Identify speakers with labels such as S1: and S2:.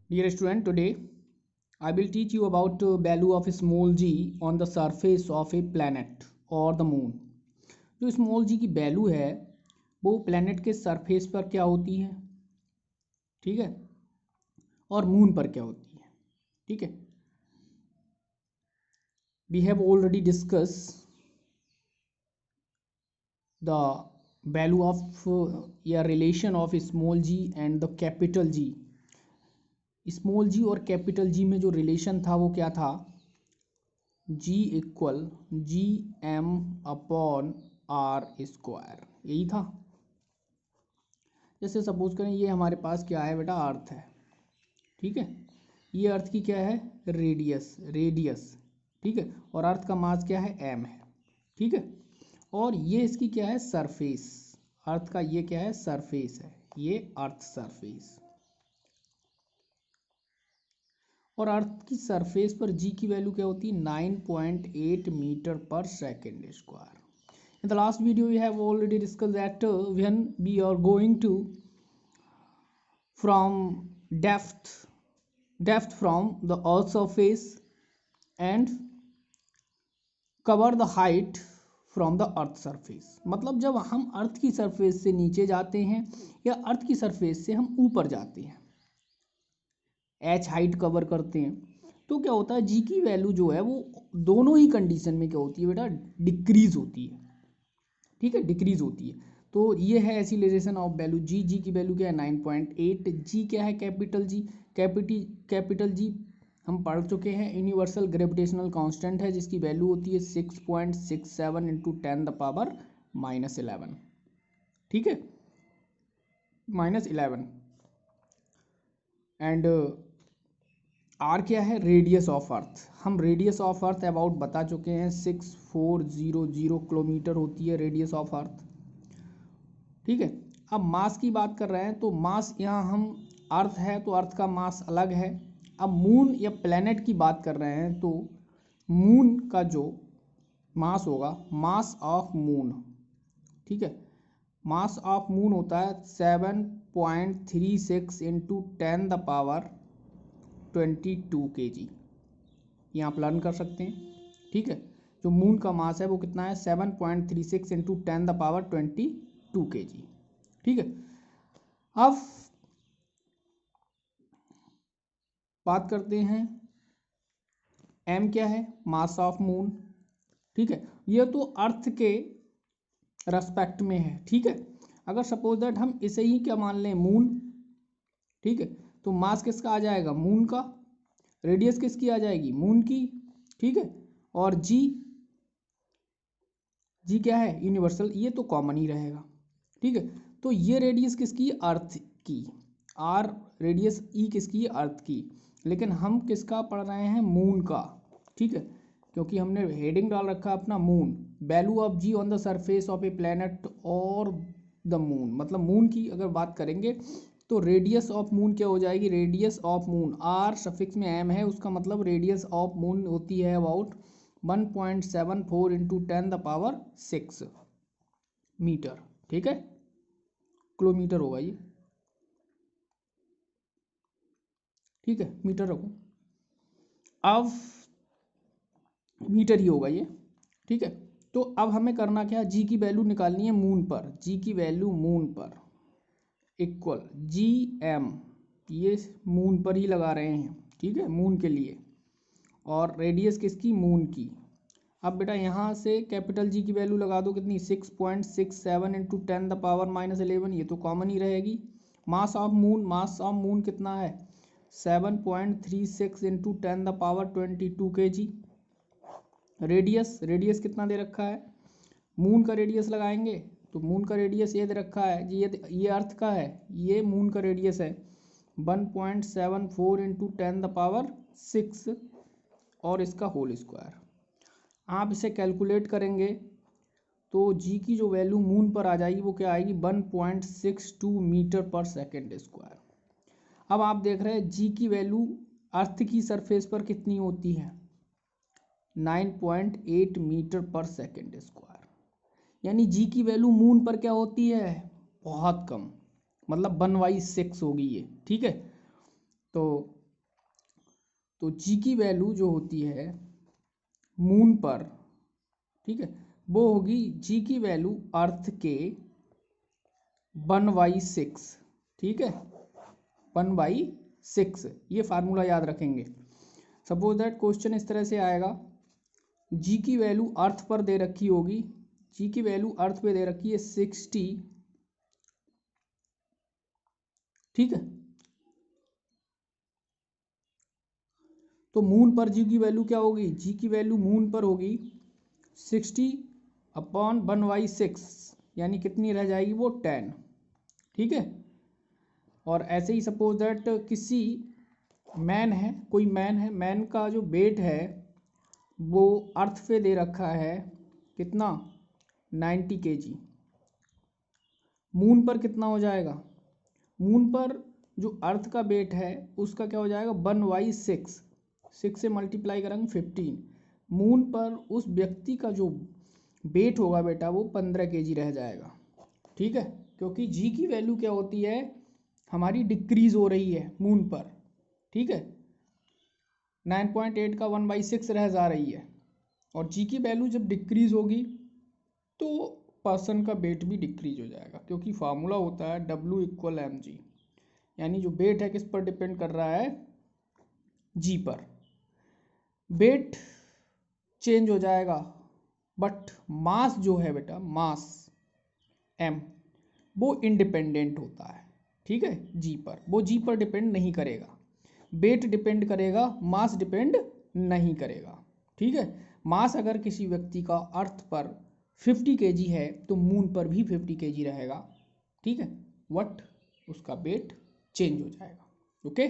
S1: Dear student, today I will teach you about value of small g on the surface of a planet or the moon. जो small जी की value है वो planet के surface पर क्या होती है, ठीक है, और मून पर क्या होती है, ठीक है. We have already discussed the value of a relation of small g and the capital G. Small G और कैपिटल जी में जो रिलेशन था वो क्या था, G equal G M upon R square, यही था. जैसे सपोज करें ये हमारे पास क्या है बेटा, अर्थ है, ठीक है. ये अर्थ की क्या है, रेडियस, ठीक है, और अर्थ का मास क्या है, एम है, ठीक है. और ये इसकी क्या है, सरफेस, अर्थ का ये क्या है, सरफेस है, ये अर्थ सरफेस. और अर्थ की सरफेस पर जी की वैल्यू क्या होती है, 9.8 मीटर पर second square. In the last video we have already discussed that when we are going to from depth from the earth surface and cover the height from the earth surface. मतलब जब हम अर्थ की surface से नीचे जाते हैं या अर्थ की सरफेस से हम ऊपर जाते हैं, एच हाइट कवर करते हैं, तो क्या होता है, जी की वैल्यू जो है वो दोनों ही कंडीशन में क्या होती है बेटा, डिक्रीज होती है, ठीक है, डिक्रीज होती है. तो ये है एसिलेरेशन ऑफ वैल्यू जी. जी की वैल्यू क्या है, 9.8. जी क्या है, कैपिटल जी. कैपिटल जी हम पढ़ चुके हैं, यूनिवर्सल ग्रेविटेशनल कांस्टेंट है जिसकी वैल्यू होती है 6.67 इंटू 10⁻11, ठीक है, -11. एंड आर क्या है, रेडियस ऑफ अर्थ. हम रेडियस ऑफ अर्थ अबाउट बता चुके हैं, 6400 किलोमीटर होती है रेडियस ऑफ अर्थ, ठीक है. अब मास की बात कर रहे हैं तो मास यहाँ हम, अर्थ है तो अर्थ का मास अलग है. अब मून या प्लेनेट की बात कर रहे हैं तो मून का जो मास होगा, मास ऑफ मून, ठीक है, मास ऑफ मून होता है 7.36 इंटू 10⁻22 kg. ये आप लर्न कर सकते हैं, ठीक है. जो मून का मास है वो कितना है, 7.36 इंटू 10⁻22 kg, ठीक है. अब बात करते हैं एम क्या है, मास ऑफ मून, ठीक है. ये तो अर्थ के रेस्पेक्ट में है, ठीक है. अगर सपोज दैट हम इसे ही क्या मान लें, मून, ठीक है, तो मास किसका आ जाएगा, मून का, रेडियस किसकी आ जाएगी, मून की, ठीक है. और जी क्या है, यूनिवर्सल, ये तो कॉमन ही रहेगा, ठीक है. तो ये रेडियस किसकी, अर्थ की, आर रेडियस ई किसकी, अर्थ की. लेकिन हम किसका पढ़ रहे हैं, मून का, ठीक है, क्योंकि हमने हेडिंग डाल रखा अपना moon. Value of G on the surface of a planet और द मून, मतलब मून की अगर बात करेंगे तो रेडियस ऑफ मून क्या हो जाएगी, radius of moon, R suffix में एम है, उसका मतलब रेडियस ऑफ मून होती है अबाउट 1.74 इंटू 10⁻6 मीटर, ठीक है, किलोमीटर होगा ये, ठीक है, मीटर रखो. अब मीटर ही होगा ये, ठीक है. तो अब हमें करना क्या, जी की वैल्यू निकालनी है मून पर. जी की वैल्यू मून पर इक्वल जी एम, ये मून पर ही लगा रहे हैं, ठीक है, मून के लिए, और रेडियस किसकी, मून की. अब बेटा यहाँ से कैपिटल जी की वैल्यू लगा दो, कितनी, 6.67 इंटू 10⁻11, ये तो कॉमन ही रहेगी. मास ऑफ मून कितना है, 7.36 इंटू 10⁻22 kg. रेडियस कितना दे रखा है, मून का रेडियस लगाएंगे तो मून का रेडियस ये दे रखा है जी, ये अर्थ का है, ये मून का रेडियस है 1.74 इंटू 10⁻6 और इसका होल स्क्वायर. आप इसे कैलकुलेट करेंगे तो जी की जो वैल्यू मून पर आ जाएगी वो क्या आएगी, 1.62 मीटर पर सेकेंड स्क्वायर. अब आप देख रहे हैं जी की वैल्यू अर्थ की सरफेस पर कितनी होती है, 9.8 मीटर पर सेकेंड स्क्वायर. यानी जी की वैल्यू मून पर क्या होती है, बहुत कम, मतलब 1/6 होगी ये, ठीक है. तो तो जी की वैल्यू जो होती है मून पर, ठीक है, वो होगी जी की वैल्यू अर्थ के 1/6, ठीक है, 1/6। ये फार्मूला याद रखेंगे। सपोज दैट क्वेश्चन इस तरह से आएगा, जी की वैल्यू अर्थ पर दे रखी होगी, जी की वैल्यू अर्थ पे दे रखी है 60, ठीक है, तो मून पर जी की वैल्यू क्या होगी, जी की वैल्यू मून पर होगी 60/1/6, यानी कितनी रह जाएगी वो 10, ठीक है। और ऐसे ही सपोज दैट किसी मैन है, कोई मैन है, मैन का जो वेट है वो अर्थ पे दे रखा है कितना 90 kg, मून पर कितना हो जाएगा, मून पर जो अर्थ का वेट है उसका क्या हो जाएगा 1/6, 6 से मल्टीप्लाई करेंगे 15, मून पर उस व्यक्ति का जो वेट होगा बेटा वो 15 kg रह जाएगा, ठीक है, क्योंकि जी की वैल्यू क्या होती है हमारी डिक्रीज हो रही है मून पर, ठीक है, 9.8 का 1/6 रह जा रही है, और जी की वैल्यू जब डिक्रीज होगी तो पर्सन का वेट भी डिक्रीज हो जाएगा, क्योंकि फार्मूला होता है W = mg, यानी जो वेट है किस पर डिपेंड कर रहा है, जी पर। वेट चेंज हो जाएगा बट मास जो है बेटा, मास m, वो इंडिपेंडेंट होता है, ठीक है, जी पर, वो जी पर डिपेंड नहीं करेगा, वेट डिपेंड करेगा, मास डिपेंड नहीं करेगा, ठीक है। मास अगर किसी व्यक्ति का अर्थ पर 50 kg है तो मून पर भी 50 kg रहेगा, ठीक है, बट उसका वेट चेंज हो जाएगा, ओके।